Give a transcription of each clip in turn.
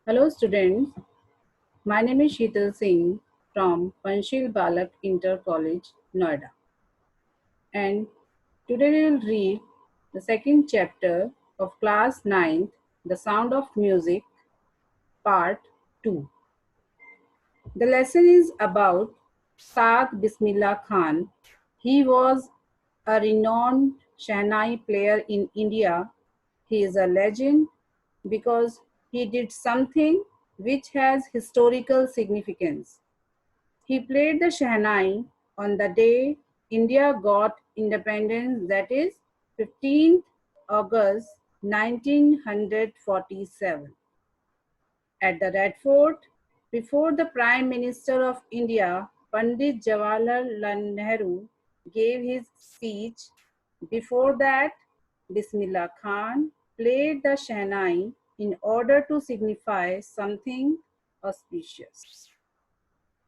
Hello students, my name is Sheetal Singh from Panchil Balak Inter College, Noida. And today we will read the second chapter of class 9th, The Sound of Music, part 2. The lesson is about Saad Bismillah Khan. He was a renowned Shahnai player in India. He is a legend because he did something which has historical significance. He played the Shahnai on the day India got independence, that is 15th August 1947, at the Red Fort before the Prime Minister of India, Pandit Jawaharlal Nehru, gave his speech. Before that, Bismillah Khan played the Shahnai in order to signify something auspicious.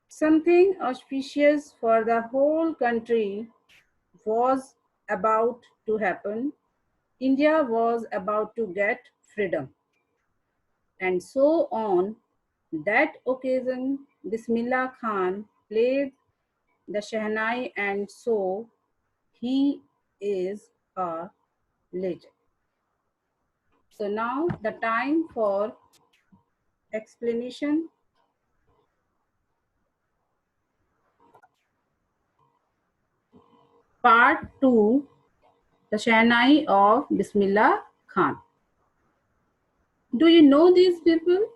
Something auspicious for the whole country was about to happen. India was about to get freedom. And so on that occasion, Bismillah Khan played the Shahnai, and so he is a legend. So now the time for explanation. Part 2, the Shahnai of Bismillah Khan. Do you know these people?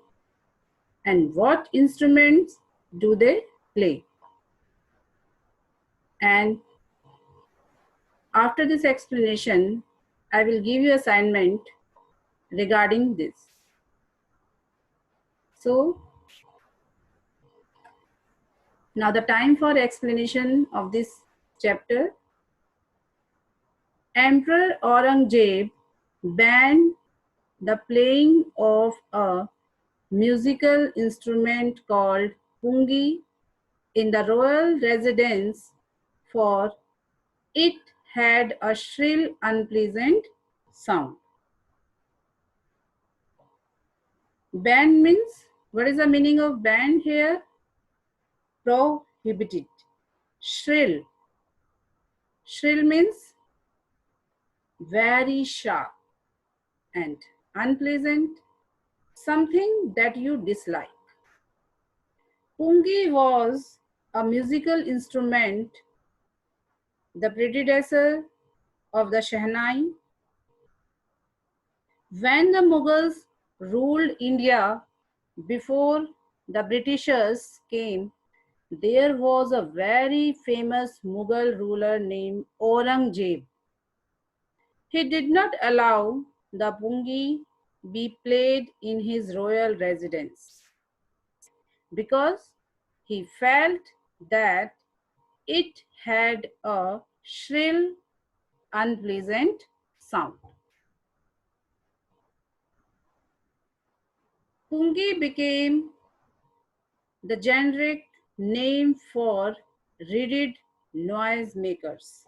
And what instruments do they play? And after this explanation, I will give you assignment regarding this. So now the time for explanation of this chapter. Emperor Aurangzeb banned the playing of a musical instrument called pungi in the royal residence, for it had a shrill, unpleasant sound. Ban means, what is the meaning of ban here? Prohibited. Shrill. Shrill means very sharp, and unpleasant, something that you dislike. Pungi was a musical instrument, the predecessor of the Shahnai. When the Mughals ruled India before the Britishers came, there was a very famous Mughal ruler named Aurangzeb. He did not allow the pungi be played in his royal residence because he felt that it had a shrill, unpleasant sound. Pungi became the generic name for reeded noisemakers.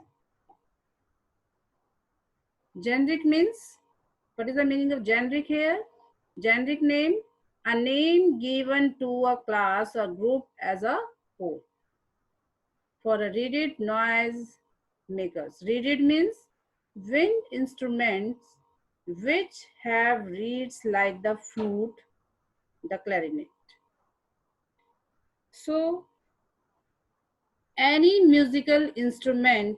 Generic means, what is the meaning of generic here? Generic name, a name given to a class or group as a whole. For a reeded noise makers. Reeded means wind instruments which have reeds like the flute, the clarinet. So any musical instrument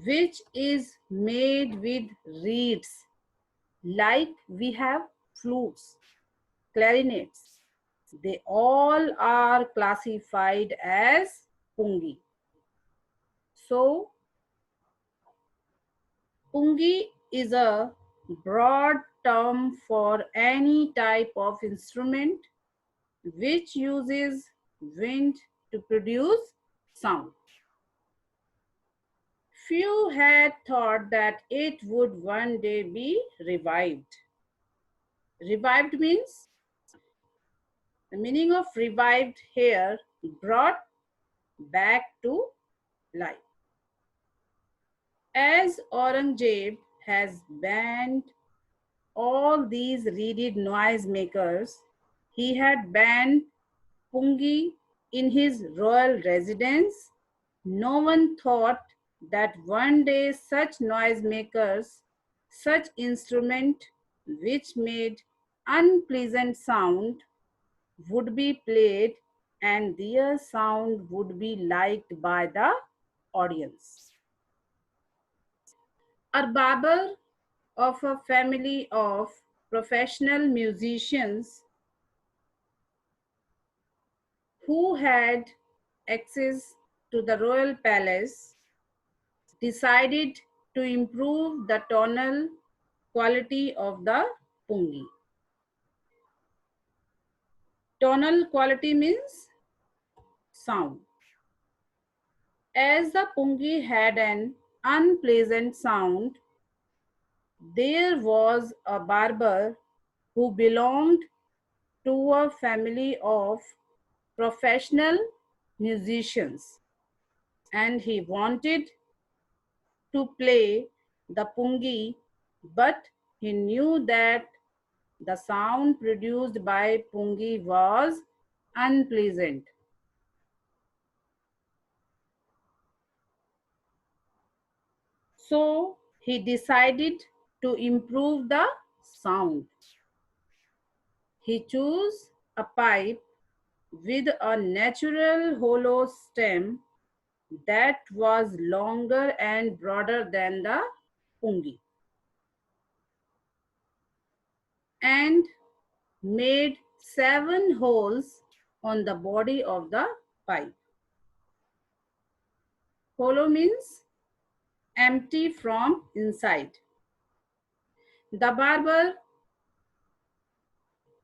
which is made with reeds, like we have flutes, clarinets, they all are classified as pungi. So pungi is a broad term for any type of instrument which uses wind to produce sound. Few had thought that it would one day be revived. Revived means, the meaning of revived here, brought back to life. As Aurangzeb has banned all these reeded noisemakers, he had banned pungi in his royal residence, no one thought that one day such noisemakers, such instrument which made unpleasant sound would be played and their sound would be liked by the audience. A barber of a family of professional musicians who had access to the royal palace decided to improve the tonal quality of the pungi. Tonal quality means sound. As the pungi had an unpleasant sound, there was a barber who belonged to a family of professional musicians and he wanted to play the pungi, but he knew that the sound produced by pungi was unpleasant. So he decided to improve the sound. He chose a pipe with a natural hollow stem that was longer and broader than the pungi and made 7 holes on the body of the pipe. Hollow means empty from inside. The barber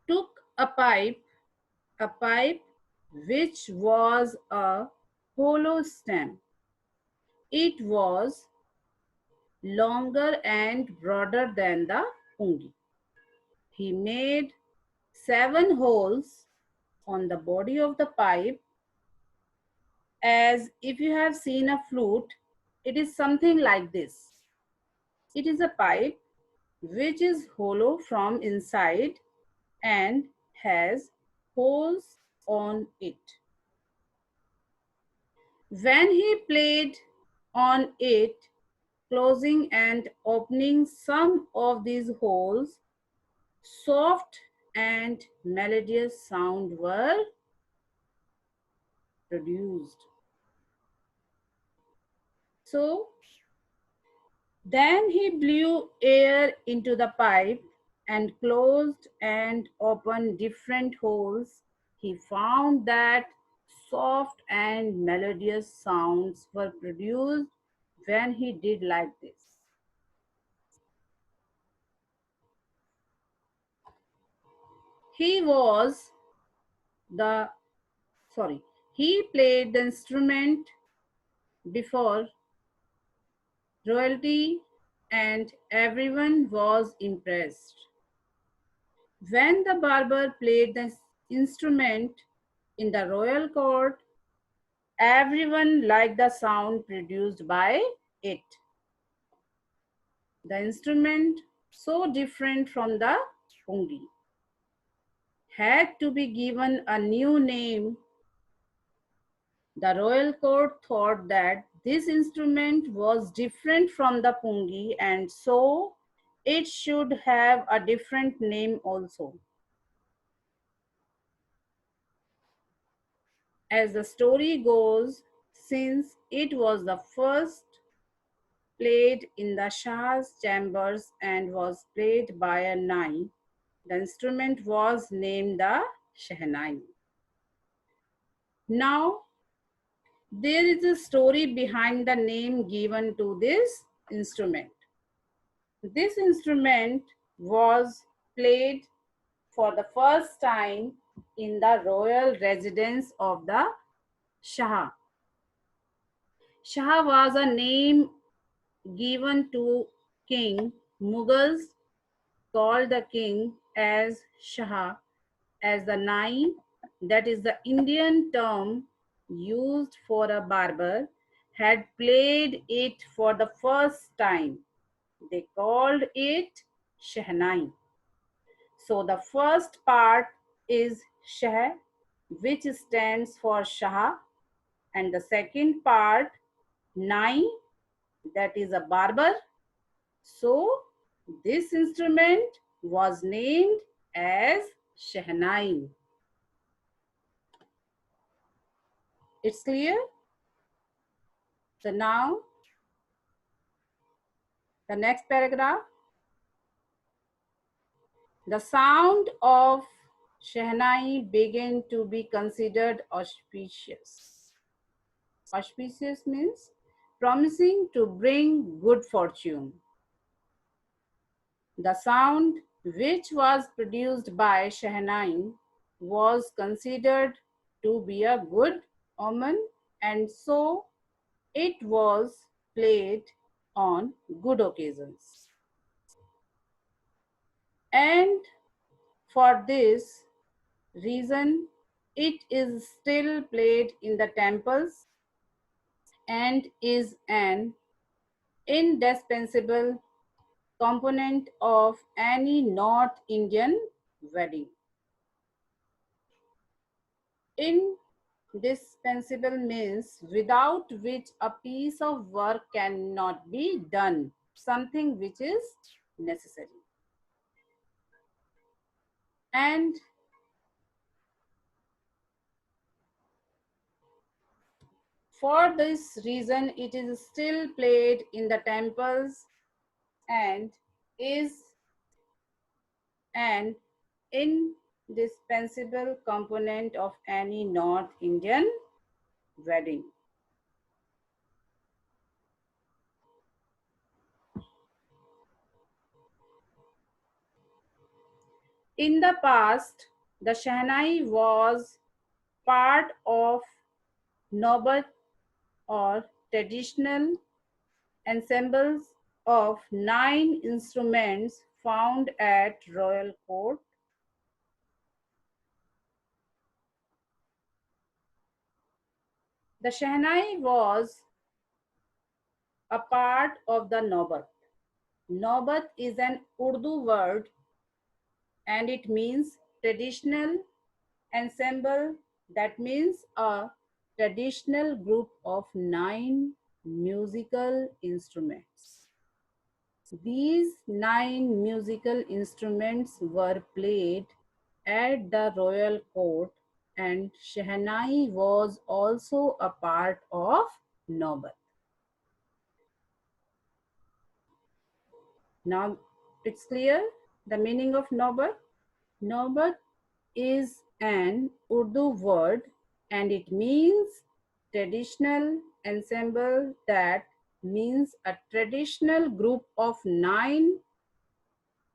took a pipe which was a hollow stem. It was longer and broader than the pungi. He made 7 holes on the body of the pipe as if you have seen a flute, it is something like this. It is a pipe which is hollow from inside and has holes on it. When he played on it, closing and opening some of these holes, soft and melodious sound were produced. So then he blew air into the pipe and closed and opened different holes. He found that soft and melodious sounds were produced when he did like this. He was the, sorry, he played the instrument before royalty and everyone was impressed. When the barber played the instrument in the royal court, everyone liked the sound produced by it. The instrument, so different from the pungi, had to be given a new name. The royal court thought that this instrument was different from the pungi and so it should have a different name also. As the story goes, since it was the first played in the Shah's chambers and was played by a nai, the instrument was named the Shehnai. Now, there is a story behind the name given to this instrument. This instrument was played for the first time in the royal residence of the Shah. Shah was a name given to King. Mughals called the king as Shah, as the nai, that is the Indian term used for a barber, had played it for the first time. They called it Shehnai. So the first part is Shah, which stands for Shah, and the second part, Nai, that is a barber. So this instrument was named as Shehnai. It's clear? So now the next paragraph. The sound of Shehnai began to be considered auspicious. Auspicious means promising to bring good fortune. The sound which was produced by Shehnai was considered to be a good omen, and so it was played on good occasions. And for this reason, it is still played in the temples and is an indispensable component of any North Indian wedding. Indispensable means without which a piece of work cannot be done, something which is necessary. And for this reason, it is still played in the temples and is an indispensable component of any North Indian wedding. In the past, the Shehnai was part of Naubat or traditional ensembles of 9 instruments found at royal court. The Shehnai was a part of the Naubat. Naubat is an Urdu word and it means traditional ensemble, that means a traditional group of 9 musical instruments. These 9 musical instruments were played at the royal court, and Shehnai was also a part of Naubat. Now it's clear the meaning of Naubat. Naubat is an Urdu word and it means traditional ensemble, that means a traditional group of 9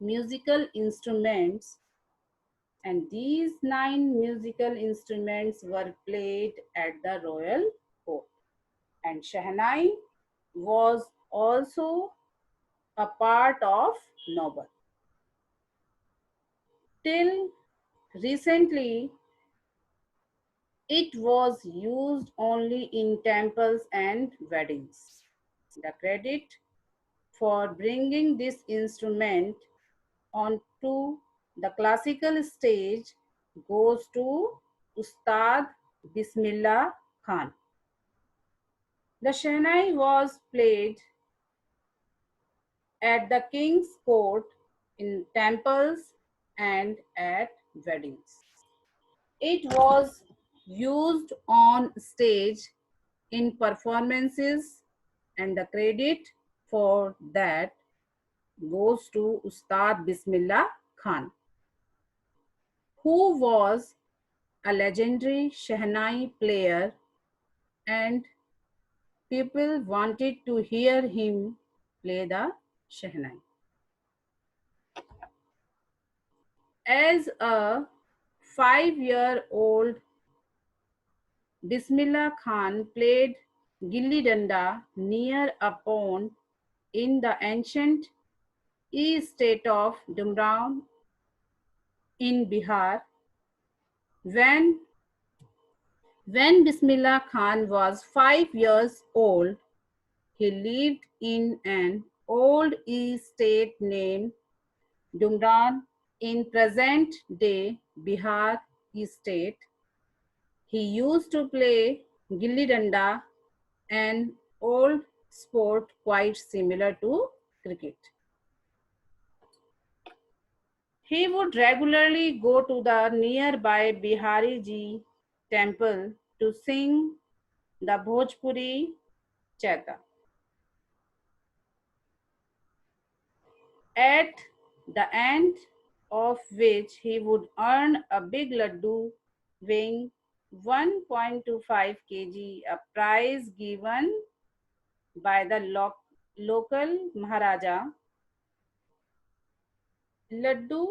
musical instruments, and these 9 musical instruments were played at the royal court. And Shehnai was also a part of Naubat. Till recently, it was used only in temples and weddings. The credit for bringing this instrument onto the classical stage goes to Ustad Bismillah Khan. The Shehnai was played at the king's court, in temples, and at weddings. It was used on stage in performances, and the credit for that goes to Ustad Bismillah Khan, who was a legendary Shehnai player, and people wanted to hear him play the Shehnai. As a 5-year-old, Bismillah Khan played Gilli Danda near a pond in the ancient estate of Dumraon in Bihar. When Bismillah Khan was 5 years old, he lived in an old estate named Dumran in present day Bihar state. He used to play gilli danda, an old sport quite similar to cricket. He would regularly go to the nearby Bihari Ji temple to sing the Bhojpuri Chaita, at the end of which he would earn a big laddu weighing 1.25 kg, a prize given by the local Maharaja. Laddu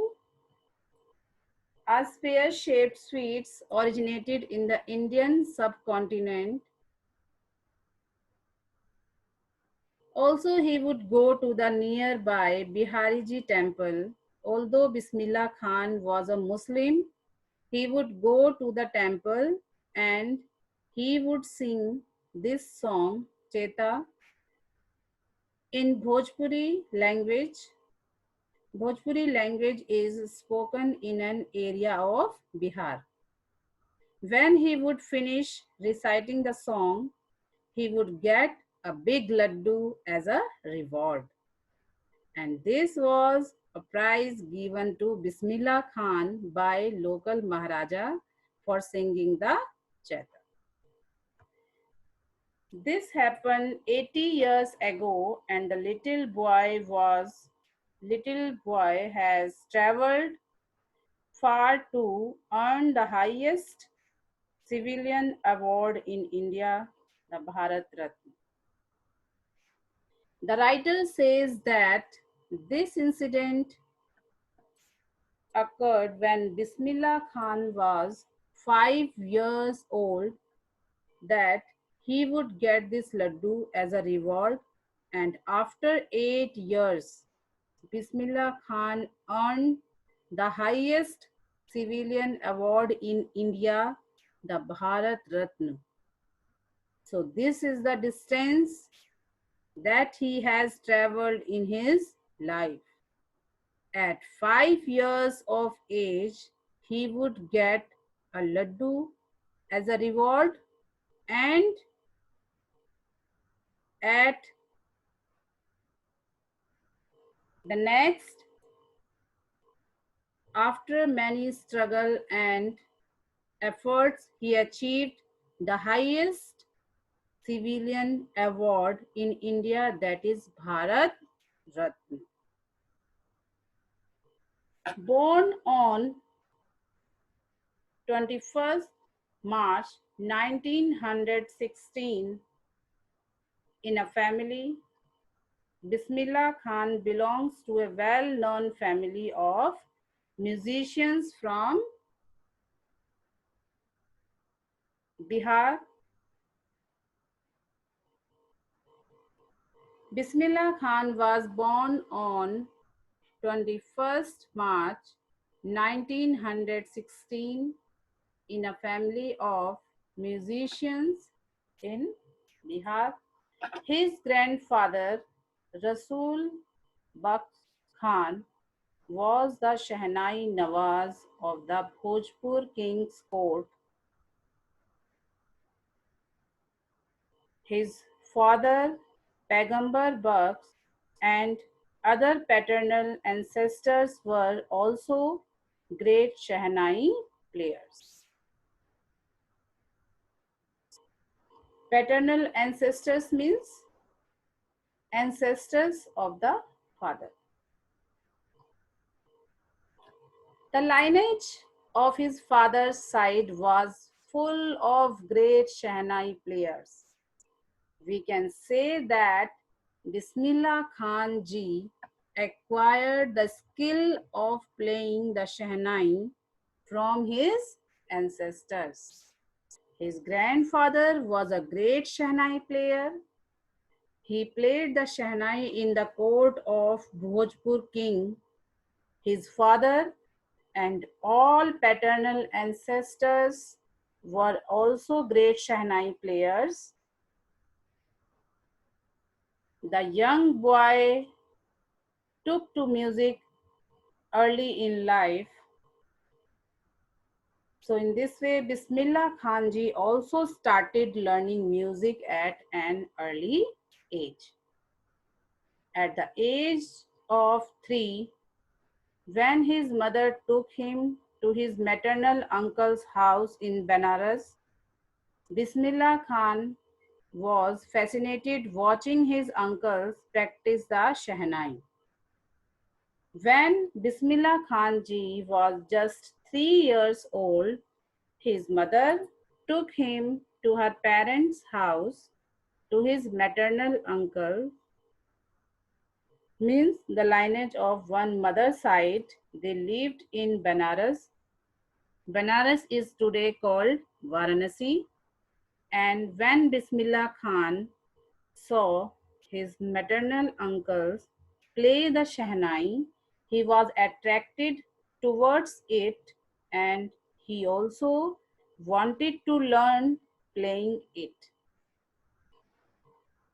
are spear-shaped sweets originated in the Indian subcontinent. Also, he would go to the nearby Bihariji temple. Although Bismillah Khan was a Muslim, he would go to the temple and he would sing this song, Cheta, in Bhojpuri language. Bhojpuri language is spoken in an area of Bihar. When he would finish reciting the song, he would get a big laddu as a reward. And this was a prize given to Bismillah Khan by local Maharaja for singing the Chaita. This happened 80 years ago, and the little boy has traveled far to earn the highest civilian award in India, the Bharat Ratna. The writer says that this incident occurred when Bismillah Khan was 5 years old, that he would get this laddu as a reward, and after 8 years, Bismillah Khan earned the highest civilian award in India, the Bharat Ratna. So this is the distance that he has traveled in his life. At 5 years of age, he would get a laddu as a reward, and at the next, after many struggle and efforts, he achieved the highest civilian award in India, that is Bharat Ratna. Born on 21st March 1916 in a family, Bismillah Khan belongs to a well-known family of musicians from Bihar. Bismillah Khan was born on 21st March 1916 in a family of musicians in Bihar. His grandfather, Rasul Baksh Khan, was the Shehnai Nawaz of the Bhojpur King's Court. His father, Pagambar Baksh, and other paternal ancestors were also great Shehnai players. Paternal ancestors means ancestors of the father. The lineage of his father's side was full of great Shehnai players. We can say that Bismillah Khan ji acquired the skill of playing the Shehnai from his ancestors. His grandfather was a great Shehnai player. He played the Shehnai in the court of Bhojpur king. His father and all paternal ancestors were also great Shehnai players. The young boy took to music early in life. So in this way, Bismillah Khan ji also started learning music at an early age. At the age of 3, when his mother took him to his maternal uncle's house in Benares, Bismillah Khan was fascinated watching his uncles practice the Shehnai. When Bismillah Khan ji was just 3 years old, his mother took him to her parents' house, to his maternal uncle, means the lineage of one mother's side. They lived in Benares. Benares is today called Varanasi. And when Bismillah Khan saw his maternal uncles play the Shehnai, he was attracted towards it, and he also wanted to learn playing it.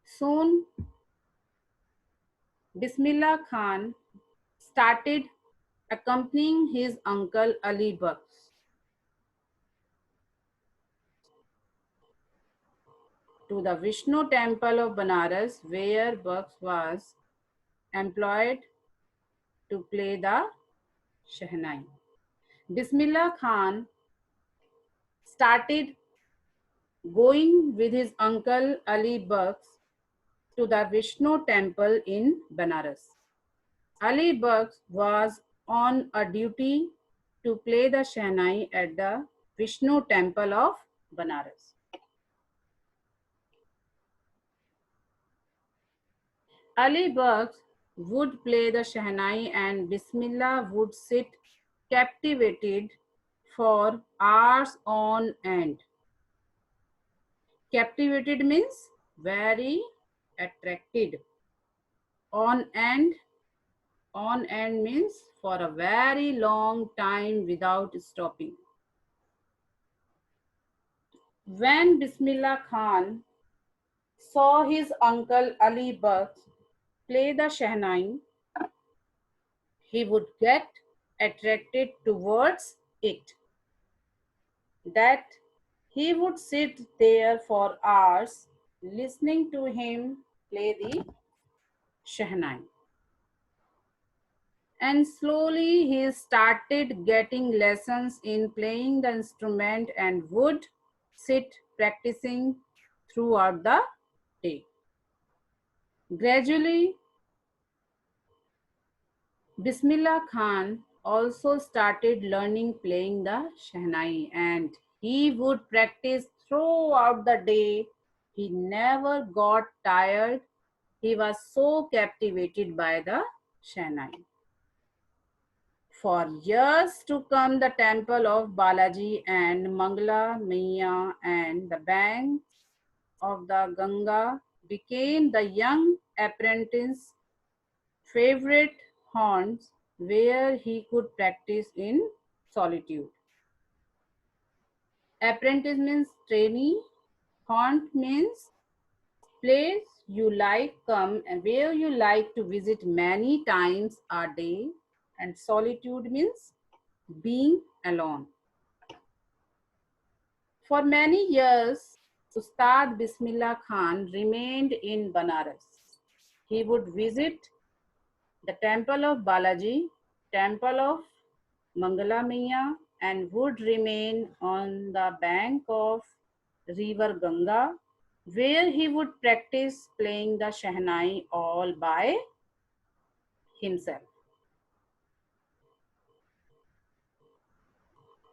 Soon, Bismillah Khan started accompanying his uncle Ali Baksh to the Vishnu temple of Banaras, where Baksh was employed to play the Shehnai. Bismillah Khan started going with his uncle Ali Baksh to the Vishnu temple in Banaras. Ali Baksh was on a duty to play the Shehnai at the Vishnu temple of Banaras. Ali Baksh would play the Shehnai and Bismillah would sit captivated for hours on end. Captivated means very attracted. On end, on end means for a very long time without stopping. When Bismillah Khan saw his uncle Ali Baksh play the Shehnai, he would get attracted towards it. That he would sit there for hours listening to him play the Shehnai. And slowly he started getting lessons in playing the instrument and would sit practicing throughout the day. Gradually, Bismillah Khan also started learning playing the Shehnai, and he would practice throughout the day. He never got tired. He was so captivated by the Shehnai. For years to come, the temple of Balaji and Mangala Maiya and the banks of the Ganga became the young apprentice's favorite haunts where he could practice in solitude. Apprentice means trainee, haunt means place you like come and where you like to visit many times a day, and solitude means being alone. For many years, Ustad Bismillah Khan remained in Banaras. He would visit the temple of Balaji, temple of Mangala Maiya, and would remain on the bank of river Ganga, where he would practice playing the Shehnai all by himself.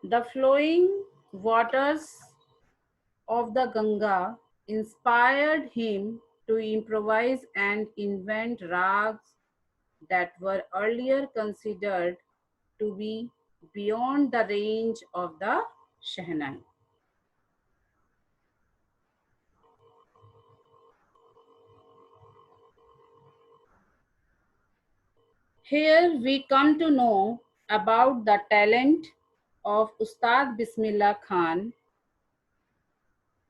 The flowing waters of the Ganga inspired him to improvise and invent rags that were earlier considered to be beyond the range of the Shehnai. Here we come to know about the talent of Ustad Bismillah Khan.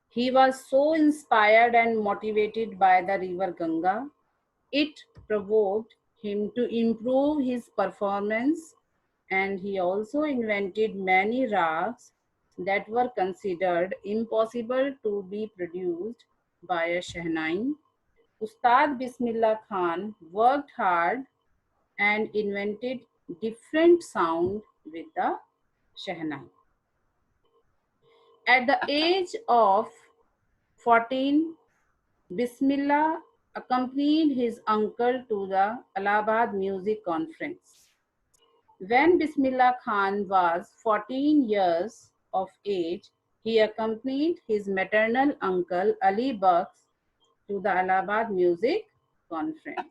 He was so inspired and motivated by the river Ganga. It provoked him to improve his performance and he also invented many rags that were considered impossible to be produced by a Shehnai. Ustad Bismillah Khan worked hard and invented different sound with the Shehnai. At the age of 14, Bismillah accompanied his uncle to the Allahabad Music Conference. When Bismillah Khan was 14 years of age, he accompanied his maternal uncle Ali Baksh to the Allahabad Music Conference.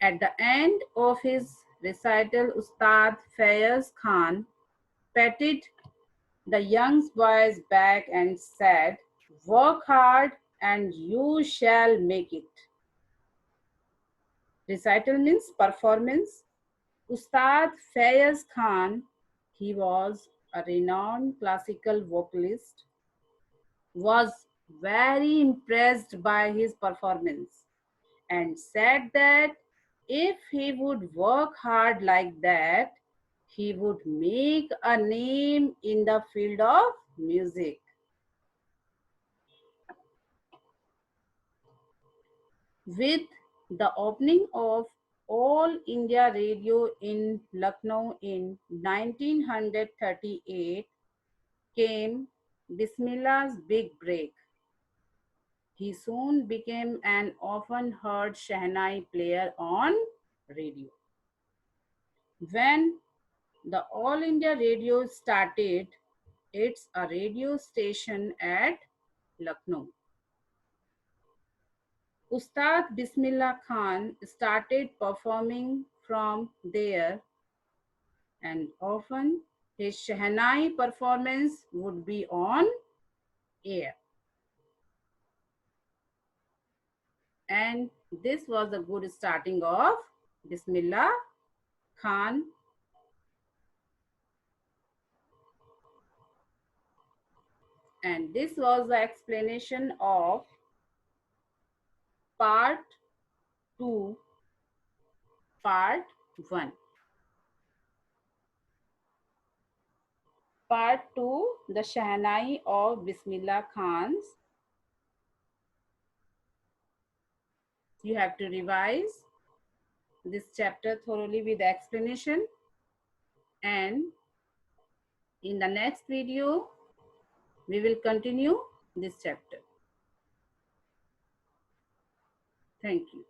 At the end of his recital, Ustad Fayaz Khan patted the young boy's back and said, "Work hard and you shall make it." Recital means performance. Ustad Fayaz Khan, he was a renowned classical vocalist, was very impressed by his performance and said that if he would work hard like that, he would make a name in the field of music. With the opening of All India Radio in Lucknow in 1938 came Bismillah's big break. He soon became an often heard Shehnai player on radio. When the All India Radio started, it's a radio station at Lucknow. Ustad Bismillah Khan started performing from there, and often his Shehnai performance would be on air. And this was a good starting of Bismillah Khan. And this was the explanation of part 2, part 1. Part 2, the Shehnai of Bismillah Khan's. You have to revise this chapter thoroughly with explanation, and in the next video we will continue this chapter. Thank you.